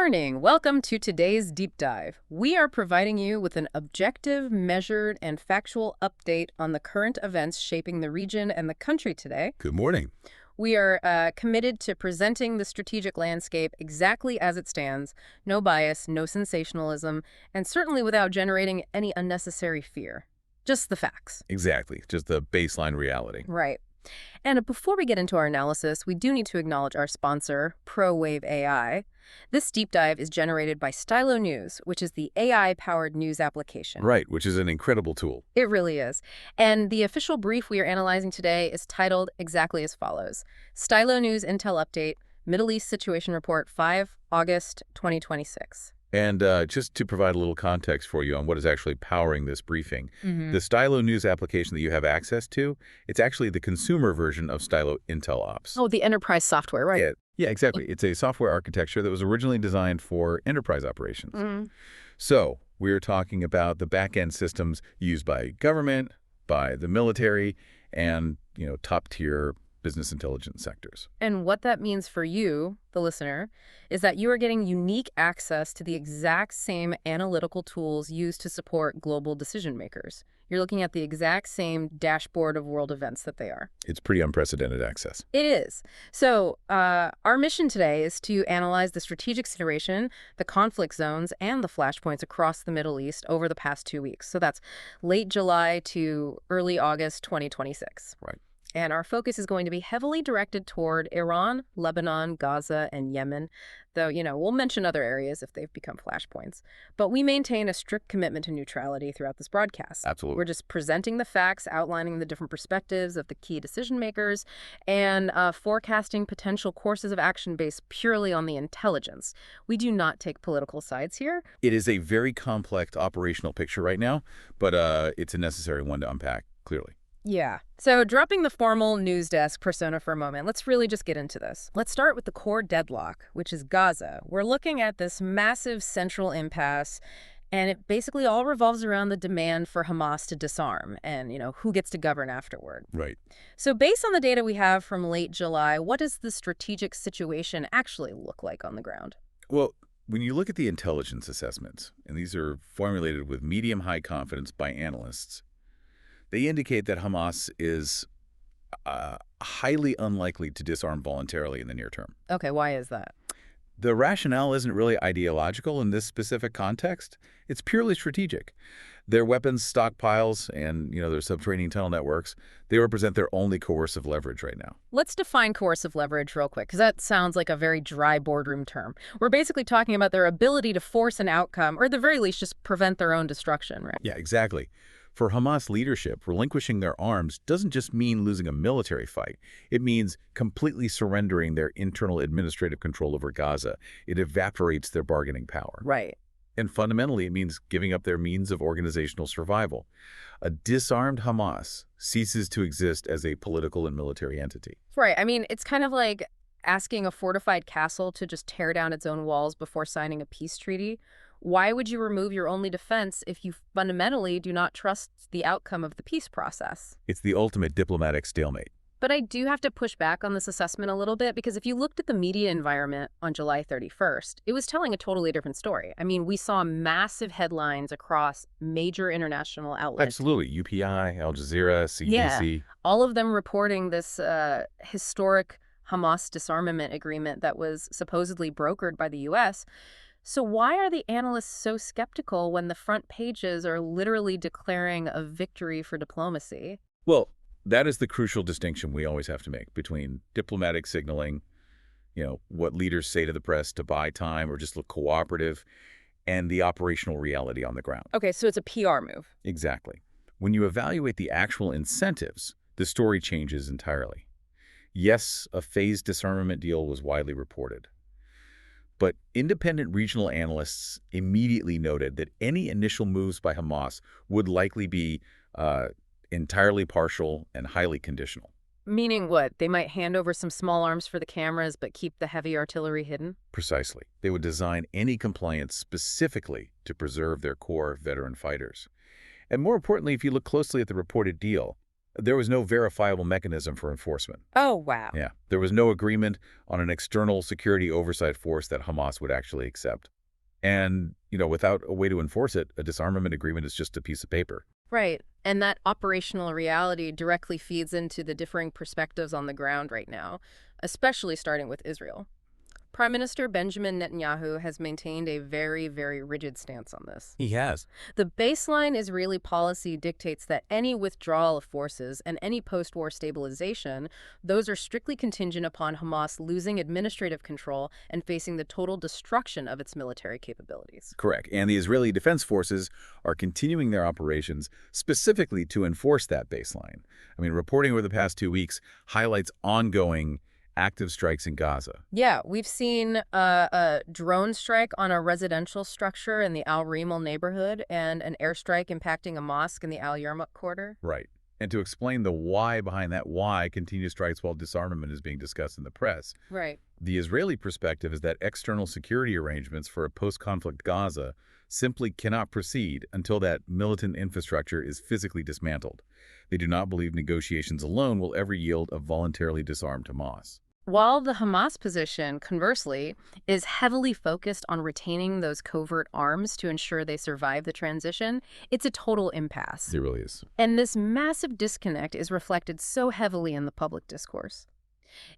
morning. Welcome to today's deep dive. We are providing you with an objective, measured, and factual update on the current events shaping the region and the country today. Good morning. We are committed to presenting the strategic landscape exactly as it stands, no bias, no sensationalism, and certainly without generating any unnecessary fear. Just the facts. Exactly. Just the baseline reality. Right. And before we get into our analysis, we do need to acknowledge our sponsor, ProWave AI. This deep dive is generated by Stylo News, which is the AI-powered news application. Right, which is an incredible tool. It really is. And the official brief we are analyzing today is titled exactly as follows. Stylo News Intel Update, Middle East Situation Report 5, August 2026. And just to provide a little context for you on what is actually powering this briefing, the Stylo News application that you have access to, it's actually the consumer version of Stylo Intel Ops. Oh, the enterprise software, right? Yeah, exactly. It's a software architecture that was originally designed for enterprise operations. So we're talking about the back-end systems used by government, by the military, and top-tier business intelligence sectors. And what that means for you, the listener, is that you are getting unique access to the exact same analytical tools used to support global decision makers. You're looking at the exact same dashboard of world events that they are. It's pretty unprecedented access. It is. So our mission today is to analyze the strategic situation, the conflict zones, and the flashpoints across the Middle East over the past 2 weeks. So that's late July to early August 2026. Right. And our focus is going to be heavily directed toward Iran, Lebanon, Gaza, and Yemen, though, we'll mention other areas if they've become flashpoints. But we maintain a strict commitment to neutrality throughout this broadcast. Absolutely. We're just presenting the facts, outlining the different perspectives of the key decision makers, and forecasting potential courses of action based purely on the intelligence. We do not take political sides here. It is a very complex operational picture right now, but it's a necessary one to unpack clearly. Yeah. So dropping the formal news desk persona for a moment, let's really just get into this. Let's start with the core deadlock, which is Gaza. We're looking at this massive central impasse, and it basically all revolves around the demand for Hamas to disarm and, who gets to govern afterward. Right. So based on the data we have from late July, what does the strategic situation actually look like on the ground? Well, when you look at the intelligence assessments, and these are formulated with medium-high confidence by analysts, they indicate that Hamas is highly unlikely to disarm voluntarily in the near term. Okay, why is that? The rationale isn't really ideological in this specific context. It's purely strategic. Their weapons stockpiles and, their subterranean tunnel networks, they represent their only coercive leverage right now. Let's define coercive leverage real quick, because that sounds like a very dry boardroom term. We're basically talking about their ability to force an outcome, or at the very least, just prevent their own destruction, right? Yeah, exactly. For Hamas leadership, relinquishing their arms doesn't just mean losing a military fight. It means completely surrendering their internal administrative control over Gaza. It evaporates their bargaining power. Right. And fundamentally, it means giving up their means of organizational survival. A disarmed Hamas ceases to exist as a political and military entity. Right. I mean, it's kind of like asking a fortified castle to just tear down its own walls before signing a peace treaty. Why would you remove your only defense if you fundamentally do not trust the outcome of the peace process? It's the ultimate diplomatic stalemate. But I do have to push back on this assessment a little bit, because if you looked at the media environment on July 31st, it was telling a totally different story. I mean, we saw massive headlines across major international outlets. Absolutely. UPI, Al Jazeera, CBC. Yeah, all of them reporting this historic Hamas disarmament agreement that was supposedly brokered by the U.S., So why are the analysts so skeptical when the front pages are literally declaring a victory for diplomacy? Well, that is the crucial distinction we always have to make between diplomatic signaling, what leaders say to the press to buy time or just look cooperative, and the operational reality on the ground. Okay, so it's a PR move. Exactly. When you evaluate the actual incentives, the story changes entirely. Yes, a phased disarmament deal was widely reported. But independent regional analysts immediately noted that any initial moves by Hamas would likely be entirely partial and highly conditional. Meaning what? They might hand over some small arms for the cameras but keep the heavy artillery hidden? Precisely. They would design any compliance specifically to preserve their core veteran fighters. And more importantly, if you look closely at the reported deal, There was no verifiable mechanism for enforcement. Oh, wow. Yeah, there was no agreement on an external security oversight force that Hamas would actually accept. And, without a way to enforce it, a disarmament agreement is just a piece of paper. Right. And that operational reality directly feeds into the differing perspectives on the ground right now, especially starting with Israel. Prime Minister Benjamin Netanyahu has maintained a very, very rigid stance on this. He has. The baseline Israeli policy dictates that any withdrawal of forces and any post-war stabilization, those are strictly contingent upon Hamas losing administrative control and facing the total destruction of its military capabilities. Correct. And the Israeli Defense Forces are continuing their operations specifically to enforce that baseline. Reporting over the past 2 weeks highlights ongoing active strikes in Gaza. Yeah, we've seen a drone strike on a residential structure in the Al Rimal neighborhood and an airstrike impacting a mosque in the Al Yarmouk quarter. Right. And to explain the why behind that why continued strikes while disarmament is being discussed in the press, Right. the Israeli perspective is that external security arrangements for a post-conflict Gaza simply cannot proceed until that militant infrastructure is physically dismantled. They do not believe negotiations alone will ever yield a voluntarily disarmed Hamas. While the Hamas position, conversely, is heavily focused on retaining those covert arms to ensure they survive the transition, it's a total impasse. It really is. And this massive disconnect is reflected so heavily in the public discourse.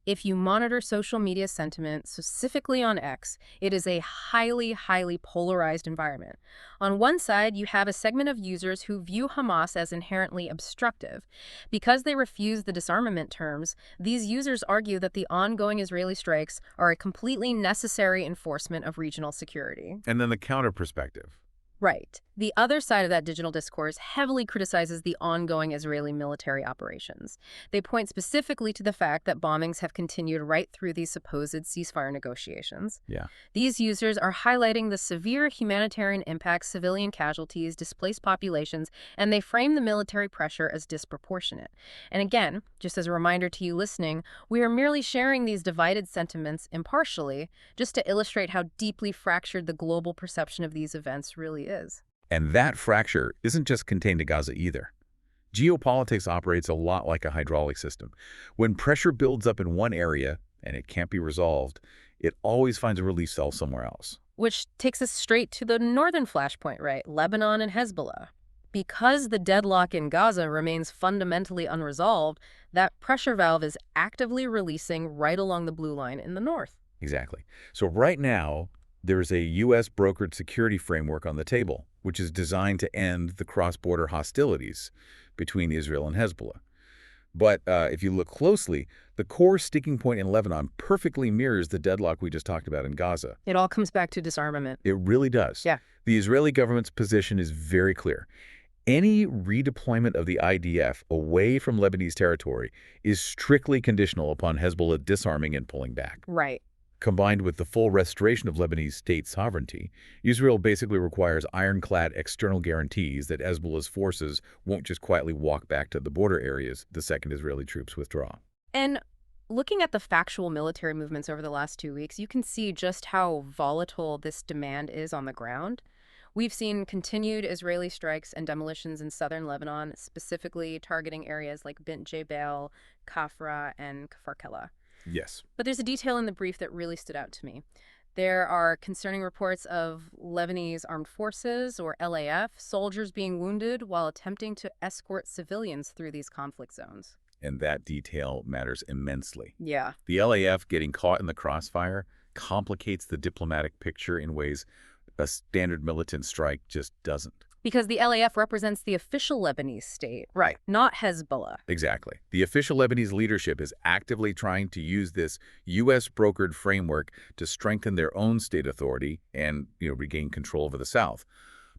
If you monitor social media sentiment, specifically on X, it is a highly, highly polarized environment. On one side, you have a segment of users who view Hamas as inherently obstructive. Because they refuse the disarmament terms, these users argue that the ongoing Israeli strikes are a completely necessary enforcement of regional security. And then the counter perspective. Right. The other side of that digital discourse heavily criticizes the ongoing Israeli military operations. They point specifically to the fact that bombings have continued right through these supposed ceasefire negotiations. Yeah. These users are highlighting the severe humanitarian impacts, civilian casualties, displaced populations, and they frame the military pressure as disproportionate. And again, just as a reminder to you listening, we are merely sharing these divided sentiments impartially, just to illustrate how deeply fractured the global perception of these events really is. And that fracture isn't just contained to Gaza either. Geopolitics operates a lot like a hydraulic system. When pressure builds up in one area and it can't be resolved, it always finds a relief valve somewhere else. Which takes us straight to the northern flashpoint, right? Lebanon and Hezbollah. Because the deadlock in Gaza remains fundamentally unresolved, that pressure valve is actively releasing right along the blue line in the north. Exactly. So right now, there's a U.S. brokered security framework on the table, which is designed to end the cross-border hostilities between Israel and Hezbollah. But if you look closely, the core sticking point in Lebanon perfectly mirrors the deadlock we just talked about in Gaza. It all comes back to disarmament. It really does. Yeah. The Israeli government's position is very clear. Any redeployment of the IDF away from Lebanese territory is strictly conditional upon Hezbollah disarming and pulling back. Right. Combined with the full restoration of Lebanese state sovereignty, Israel basically requires ironclad external guarantees that Hezbollah's forces won't just quietly walk back to the border areas the second Israeli troops withdraw. And looking at the factual military movements over the last 2 weeks, you can see just how volatile this demand is on the ground. We've seen continued Israeli strikes and demolitions in southern Lebanon, specifically targeting areas like Bint Jbeil, Kafra, and Kfar Kela. Yes. But there's a detail in the brief that really stood out to me. There are concerning reports of Lebanese armed forces, or LAF, soldiers being wounded while attempting to escort civilians through these conflict zones. And that detail matters immensely. Yeah. The LAF getting caught in the crossfire complicates the diplomatic picture in ways a standard militant strike just doesn't. Because the LAF represents the official Lebanese state, Right. not Hezbollah. Exactly. The official Lebanese leadership is actively trying to use this U.S.-brokered framework to strengthen their own state authority and, regain control over the South.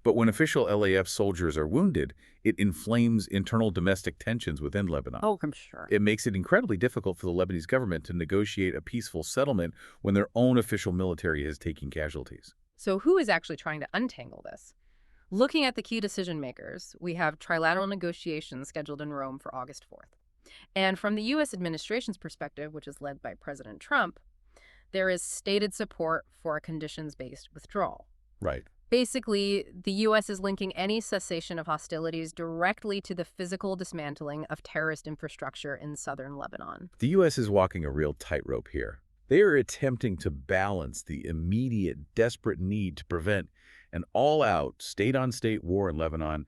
But when official LAF soldiers are wounded, it inflames internal domestic tensions within Lebanon. Oh, I'm sure. It makes it incredibly difficult for the Lebanese government to negotiate a peaceful settlement when their own official military is taking casualties. So who is actually trying to untangle this? Looking at the key decision makers, we have trilateral negotiations scheduled in Rome for August 4th. And from the U.S. administration's perspective, which is led by President Trump, there is stated support for a conditions-based withdrawal. Right. Basically, the U.S. is linking any cessation of hostilities directly to the physical dismantling of terrorist infrastructure in southern Lebanon. The U.S. is walking a real tightrope here. They are attempting to balance the immediate, desperate need to prevent an all-out, state-on-state war in Lebanon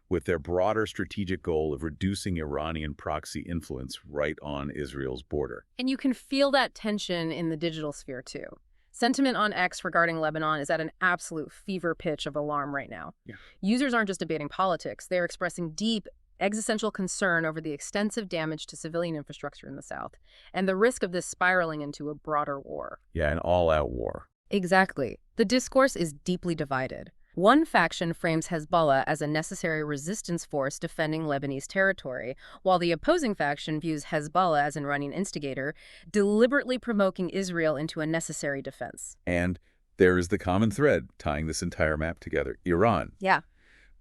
with their broader strategic goal of reducing Iranian proxy influence right on Israel's border. And you can feel that tension in the digital sphere, too. Sentiment on X regarding Lebanon is at an absolute fever pitch of alarm right now. Yeah. Users aren't just debating politics. They're expressing deep existential concern over the extensive damage to civilian infrastructure in the south and the risk of this spiraling into a broader war. Yeah, an all-out war. Exactly. The discourse is deeply divided. One faction frames Hezbollah as a necessary resistance force defending Lebanese territory, while the opposing faction views Hezbollah as an Iranian instigator, deliberately provoking Israel into a necessary defense. And there is the common thread tying this entire map together: Iran. Yeah.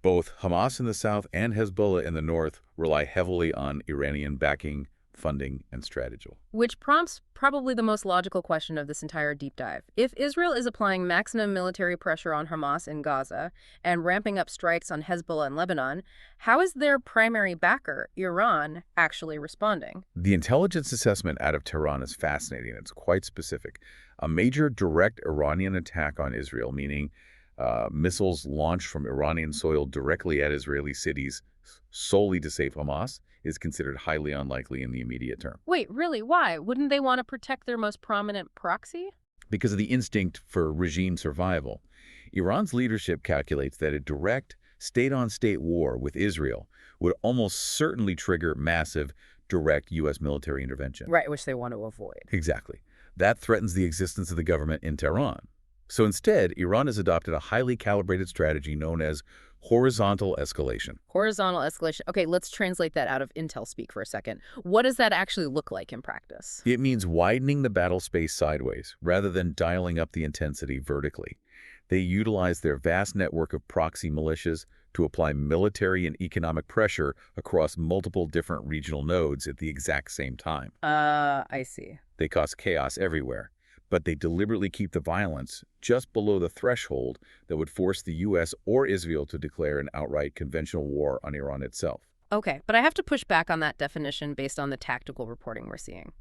Both Hamas in the south and Hezbollah in the north rely heavily on Iranian backing, funding, and strategy. Which prompts probably the most logical question of this entire deep dive. If Israel is applying maximum military pressure on Hamas in Gaza and ramping up strikes on Hezbollah in Lebanon, how is their primary backer, Iran, actually responding? The intelligence assessment out of Tehran is fascinating. It's quite specific. A major direct Iranian attack on Israel, meaning missiles launched from Iranian soil directly at Israeli cities solely to save Hamas, is considered highly unlikely in the immediate term. Wait, really? Why? Wouldn't they want to protect their most prominent proxy? Because of the instinct for regime survival. Iran's leadership calculates that a direct state-on-state war with Israel would almost certainly trigger massive, direct U.S. military intervention. Right, which they want to avoid. Exactly. That threatens the existence of the government in Tehran. So instead, Iran has adopted a highly calibrated strategy known as horizontal escalation. Horizontal escalation. Okay, let's translate that out of Intel speak for a second. What does that actually look like in practice? It means widening the battle space sideways rather than dialing up the intensity vertically. They utilize their vast network of proxy militias to apply military and economic pressure across multiple different regional nodes at the exact same time. I see. They cause chaos everywhere, but they deliberately keep the violence just below the threshold that would force the U.S. or Israel to declare an outright conventional war on Iran itself. Okay, but I have to push back on that definition based on the tactical reporting we're seeing.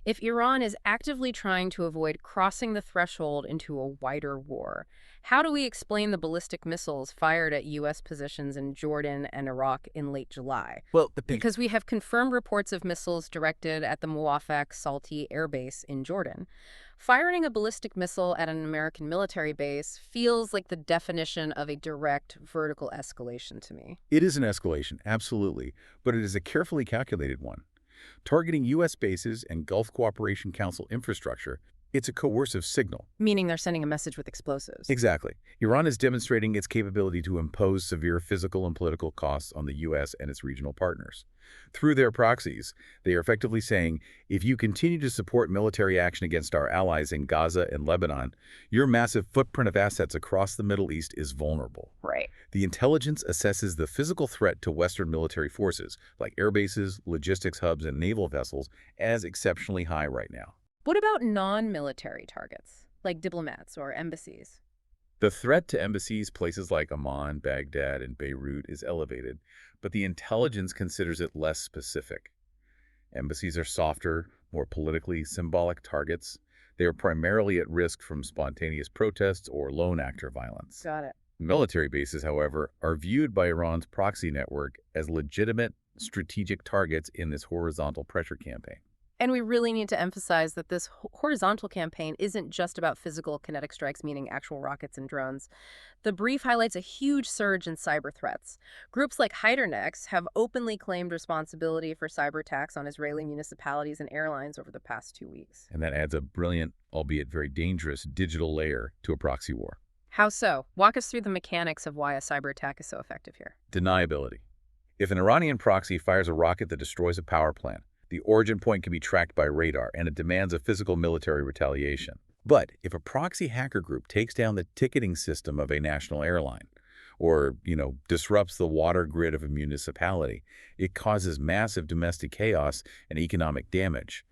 If Iran is actively trying to avoid crossing the threshold into a wider war, how do we explain the ballistic missiles fired at U.S. positions in Jordan and Iraq in late July? Well, because we have confirmed reports of missiles directed at the Muwafaq Salti air base in Jordan. Firing a ballistic missile at an American military base feels like the definition of a direct vertical escalation to me. It is an escalation, absolutely, but it is a carefully calculated one. Targeting U.S. bases and Gulf Cooperation Council infrastructure, it's a coercive signal. Meaning they're sending a message with explosives. Exactly. Iran is demonstrating its capability to impose severe physical and political costs on the U.S. and its regional partners. Through their proxies, they are effectively saying, if you continue to support military action against our allies in Gaza and Lebanon, your massive footprint of assets across the Middle East is vulnerable. Right. The intelligence assesses the physical threat to Western military forces, like air bases, logistics hubs, and naval vessels, as exceptionally high right now. What about non-military targets, like diplomats or embassies? The threat to embassies, places like Amman, Baghdad, and Beirut, is elevated, but the intelligence considers it less specific. Embassies are softer, more politically symbolic targets. They are primarily at risk from spontaneous protests or lone actor violence. Got it. Military bases, however, are viewed by Iran's proxy network as legitimate strategic targets in this horizontal pressure campaign. And we really need to emphasize that this horizontal campaign isn't just about physical kinetic strikes, meaning actual rockets and drones. The brief highlights a huge surge in cyber threats. Groups like Hydernex have openly claimed responsibility for cyber attacks on Israeli municipalities and airlines over the past 2 weeks. And that adds a brilliant, albeit very dangerous, digital layer to a proxy war. How so? Walk us through the mechanics of why a cyber attack is so effective here. Deniability. If an Iranian proxy fires a rocket that destroys a power plant, the origin point can be tracked by radar, and it demands a physical military retaliation. But if a proxy hacker group takes down the ticketing system of a national airline, or, disrupts the water grid of a municipality, it causes massive domestic chaos and economic damage.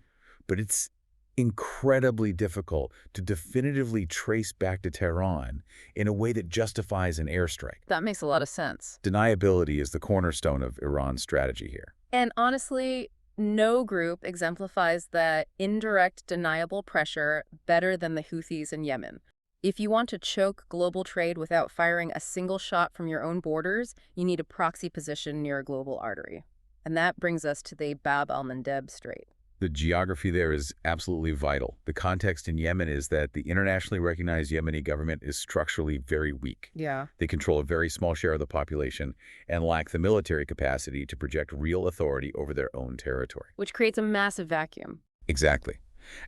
But it's incredibly difficult to definitively trace back to Tehran in a way that justifies an airstrike. That makes a lot of sense. Deniability is the cornerstone of Iran's strategy here. And honestly, no group exemplifies that indirect deniable pressure better than the Houthis in Yemen. If you want to choke global trade without firing a single shot from your own borders, you need a proxy position near a global artery. And that brings us to the Bab al-Mandeb Strait. The geography there is absolutely vital. The context in Yemen is that the internationally recognized Yemeni government is structurally very weak. Yeah. They control a very small share of the population and lack the military capacity to project real authority over their own territory. Which creates a massive vacuum. Exactly.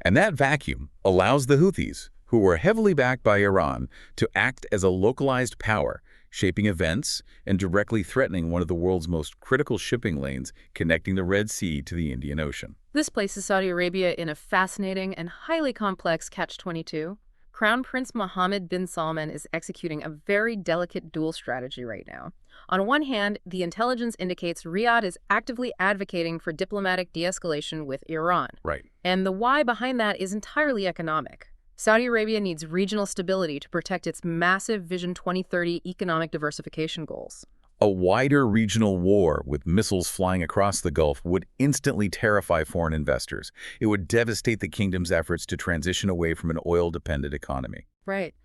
And that vacuum allows the Houthis, who were heavily backed by Iran, to act as a localized power, shaping events and directly threatening one of the world's most critical shipping lanes connecting the Red Sea to the Indian Ocean. This places Saudi Arabia in a fascinating and highly complex catch-22. Crown Prince Mohammed bin Salman is executing a very delicate dual strategy right now. On one hand, the intelligence indicates Riyadh is actively advocating for diplomatic de-escalation with Iran. Right. And the why behind that is entirely economic. Saudi Arabia needs regional stability to protect its massive Vision 2030 economic diversification goals. A wider regional war with missiles flying across the Gulf would instantly terrify foreign investors. It would devastate the kingdom's efforts to transition away from an oil-dependent economy. Right.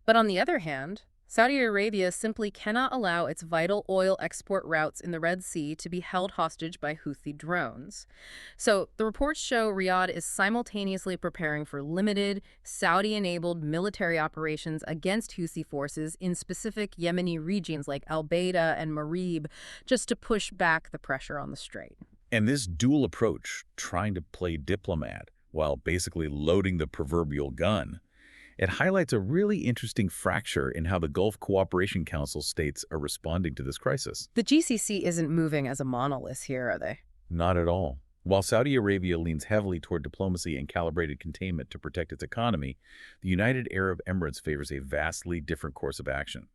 But on the other hand, Saudi Arabia simply cannot allow its vital oil export routes in the Red Sea to be held hostage by Houthi drones. So the reports show Riyadh is simultaneously preparing for limited, Saudi-enabled military operations against Houthi forces in specific Yemeni regions like Al-Baida and Marib, just to push back the pressure on the strait. And this dual approach, trying to play diplomat while basically loading the proverbial gun, it highlights a really interesting fracture in how the Gulf Cooperation Council states are responding to this crisis. The GCC isn't moving as a monolith here, are they? Not at all. While Saudi Arabia leans heavily toward diplomacy and calibrated containment to protect its economy, the United Arab Emirates favors a vastly different course of action.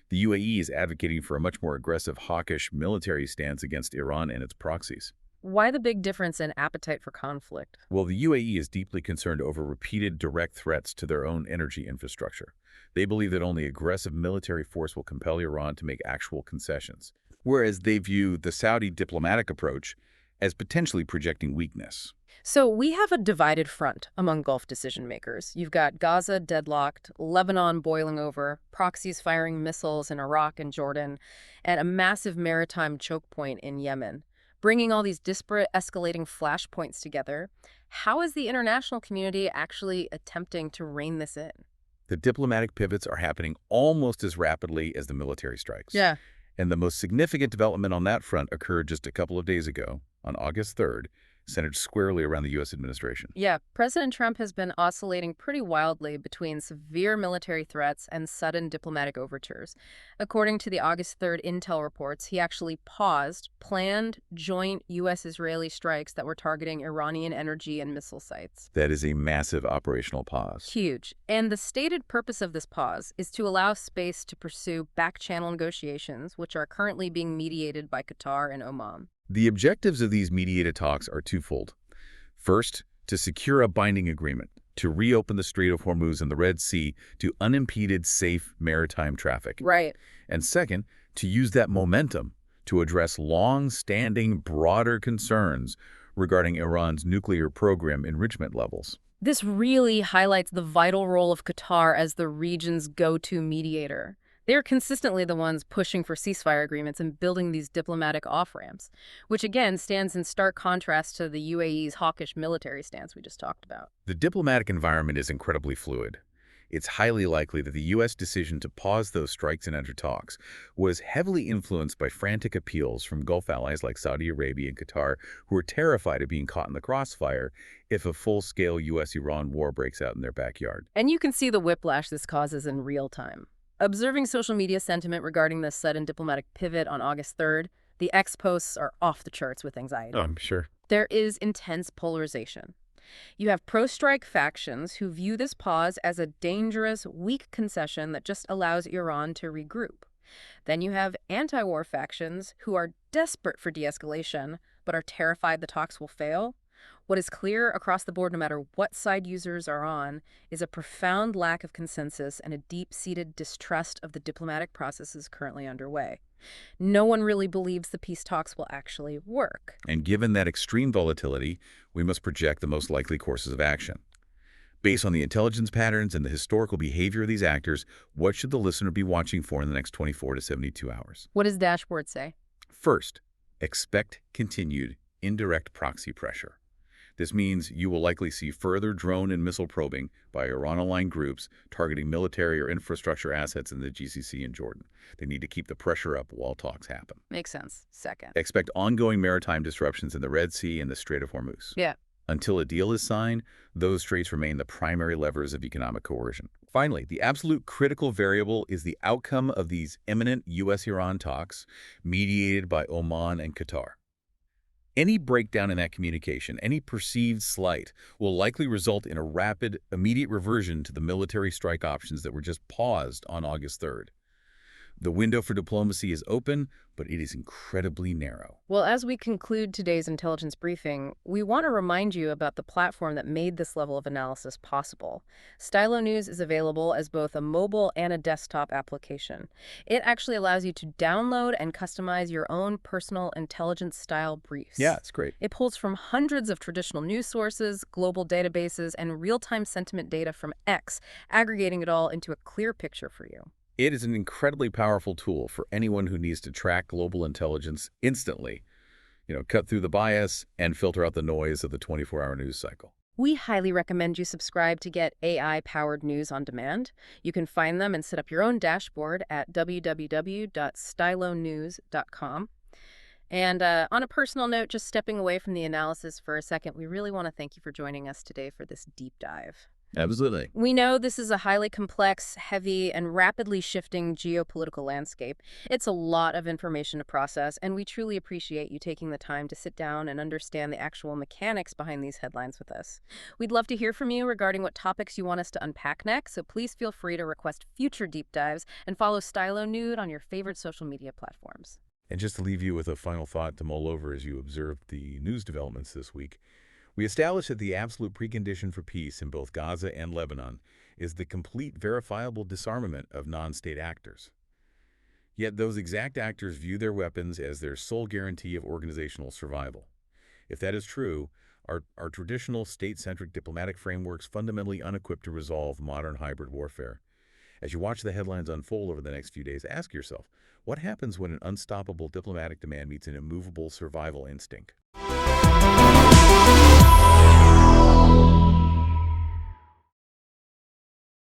The UAE is advocating for a much more aggressive, hawkish military stance against Iran and its proxies. Why the big difference in appetite for conflict? Well, the UAE is deeply concerned over repeated direct threats to their own energy infrastructure. They believe that only aggressive military force will compel Iran to make actual concessions, whereas they view the Saudi diplomatic approach as potentially projecting weakness. So we have a divided front among Gulf decision makers. You've got Gaza deadlocked, Lebanon boiling over, proxies firing missiles in Iraq and Jordan, and a massive maritime choke point in Yemen. Bringing all these disparate, escalating flashpoints together, how is the international community actually attempting to rein this in? The diplomatic pivots are happening almost as rapidly as the military strikes. Yeah. And the most significant development on that front occurred just a couple of days ago, on August 3rd, centered squarely around the U.S. administration. Yeah, President Trump has been oscillating pretty wildly between severe military threats and sudden diplomatic overtures. According to the August 3rd Intel reports, he actually paused planned joint U.S.-Israeli strikes that were targeting Iranian energy and missile sites. That is a massive operational pause. Huge. And the stated purpose of this pause is to allow space to pursue back-channel negotiations, which are currently being mediated by Qatar and Oman. The objectives of these mediated talks are twofold. First, to secure a binding agreement to reopen the Strait of Hormuz and the Red Sea to unimpeded, safe maritime traffic. Right. And second, to use that momentum to address long-standing, broader concerns regarding Iran's nuclear program enrichment levels. This really highlights the vital role of Qatar as the region's go-to mediator. They're consistently the ones pushing for ceasefire agreements and building these diplomatic off-ramps, which again stands in stark contrast to the UAE's hawkish military stance we just talked about. The diplomatic environment is incredibly fluid. It's highly likely that the U.S. decision to pause those strikes and enter talks was heavily influenced by frantic appeals from Gulf allies like Saudi Arabia and Qatar, who are terrified of being caught in the crossfire if a full-scale U.S.-Iran war breaks out in their backyard. And you can see the whiplash this causes in real time. Observing social media sentiment regarding this sudden diplomatic pivot on August 3rd, the X posts are off the charts with anxiety. Oh, I'm sure. There is intense polarization. You have pro-strike factions who view this pause as a dangerous, weak concession that just allows Iran to regroup. Then you have anti-war factions who are desperate for de-escalation but are terrified the talks will fail. What is clear across the board, no matter what side users are on, is a profound lack of consensus and a deep-seated distrust of the diplomatic processes currently underway. No one really believes the peace talks will actually work. And given that extreme volatility, we must project the most likely courses of action. Based on the intelligence patterns and the historical behavior of these actors, what should the listener be watching for in the next 24 to 72 hours? What does dashboard say? First, expect continued indirect proxy pressure. This means you will likely see further drone and missile probing by Iran-aligned groups targeting military or infrastructure assets in the GCC and Jordan. They need to keep the pressure up while talks happen. Makes sense. Second. Expect ongoing maritime disruptions in the Red Sea and the Strait of Hormuz. Yeah. Until a deal is signed, those straits remain the primary levers of economic coercion. Finally, the absolute critical variable is the outcome of these imminent U.S.-Iran talks mediated by Oman and Qatar. Any breakdown in that communication, any perceived slight, will likely result in a rapid, immediate reversion to the military strike options that were just paused on August 3rd. The window for diplomacy is open, but it is incredibly narrow. Well, as we conclude today's intelligence briefing, we want to remind you about the platform that made this level of analysis possible. Stylo News is available as both a mobile and a desktop application. It actually allows you to download and customize your own personal intelligence-style briefs. Yeah, it's great. It pulls from hundreds of traditional news sources, global databases, and real-time sentiment data from X, aggregating it all into a clear picture for you. It is an incredibly powerful tool for anyone who needs to track global intelligence instantly, cut through the bias and filter out the noise of the 24-hour news cycle. We highly recommend you subscribe to get AI-powered news on demand. You can find them and set up your own dashboard at www.stylonews.com. And on a personal note, just stepping away from the analysis for a second, we really want to thank you for joining us today for this deep dive. Absolutely. We know this is a highly complex, heavy, and rapidly shifting geopolitical landscape. It's a lot of information to process, and we truly appreciate you taking the time to sit down and understand the actual mechanics behind these headlines with us. We'd love to hear from you regarding what topics you want us to unpack next, so please feel free to request future deep dives and follow Stylo News on your favorite social media platforms. And just to leave you with a final thought to mull over as you observe the news developments this week, we established that the absolute precondition for peace in both Gaza and Lebanon is the complete verifiable disarmament of non-state actors. Yet those exact actors view their weapons as their sole guarantee of organizational survival. If that is true, our traditional state-centric diplomatic frameworks fundamentally unequipped to resolve modern hybrid warfare. As you watch the headlines unfold over the next few days, ask yourself, what happens when an unstoppable diplomatic demand meets an immovable survival instinct?